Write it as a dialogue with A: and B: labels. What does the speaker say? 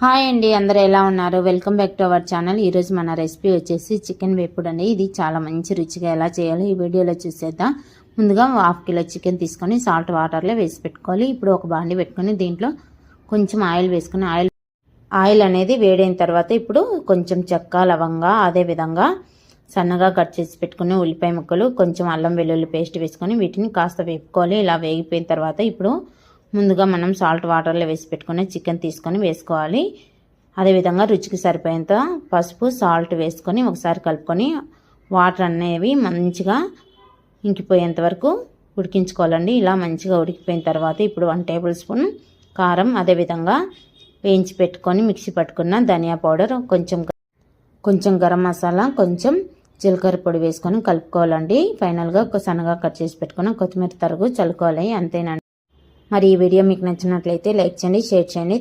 A: Hi అండి, అందరూ ఎలా ఉన్నారు? Welcome back to our channel. ఈరోజు మన రెసిపీ వచ్చేసి చికెన్ వేపుడు అండి. ఇది చాలా మంచి రుచిగా ఎలా చేయాలో ఈ వీడియోలో చూసేద్దాం. ముందుగా 1/2 కిలో చికెన్ తీసుకొని సాల్ట్ వాటర్లో వేసి పెట్టుకోవాలి. ఇప్పుడు ఒక బాండి పెట్టుకొని దీంట్లో కొంచెం ఆయిల్ వేసుకుని ఆయిల్ అనేది వేడైన తర్వాత ఇప్పుడు కొంచెం చెక్క, లవంగా, అదేవిధంగా సన్నగా కట్ చేసి పెట్టుకుని ఉల్లిపాయ ముక్కలు, కొంచెం అల్లం వెల్లుల్లి పేస్ట్ వేసుకొని వీటిని కాస్త వేపుకోవాలి. ఇలా వేగిపోయిన తర్వాత ఇప్పుడు ముందుగా మనం సాల్ట్ వాటర్లో వేసి పెట్టుకుని చికెన్ తీసుకొని వేసుకోవాలి. అదేవిధంగా రుచికి సరిపోయేంత పసుపు, సాల్ట్ వేసుకొని ఒకసారి కలుపుకొని వాటర్ అనేవి మంచిగా ఇంకిపోయేంత వరకు ఉడికించుకోవాలండి. ఇలా మంచిగా ఉడికిపోయిన తర్వాత ఇప్పుడు 1 టేబుల్ స్పూన్ కారం, అదేవిధంగా వేయించి పెట్టుకొని మిక్సీ పట్టుకున్న ధనియా పౌడర్, కొంచెం గరం మసాలా, కొంచెం జీలకర్ర పొడి వేసుకొని కలుపుకోవాలండి. ఫైనల్గా సన్నగా కట్ చేసి పెట్టుకున్న కొత్తిమీర తరుగు చల్లుకోవాలి. అంతేనండి. మరి ఈ వీడియో మీకు నచ్చినట్లయితే లైక్ చేయండి, షేర్ చేయండి.